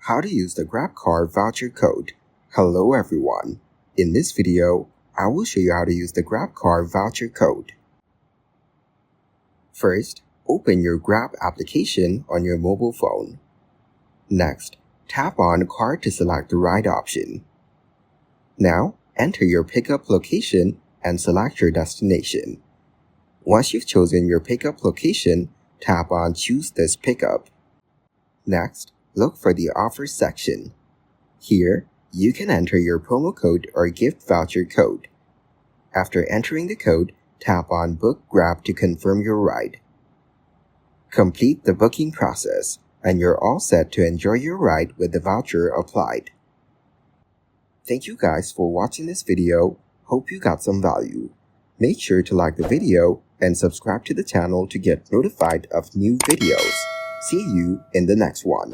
How to use the Grabcar Voucher code. Hello everyone. In this video, I will show you how to use the Grabcar Voucher code. First, open your Grab application on your mobile phone. Next, tap on Card to select the right option. Now, enter your pickup location and select your destination. Once you've chosen your pickup location, tap on Choose this pickup. Next, look for the Offers section. Here, you can enter your promo code or gift voucher code. After entering the code, tap on Book Grab to confirm your ride. Complete the booking process, and you're all set to enjoy your ride with the voucher applied. Thank you guys for watching this video. Hope you got some value. Make sure to like the video and subscribe to the channel to get notified of new videos. See you in the next one.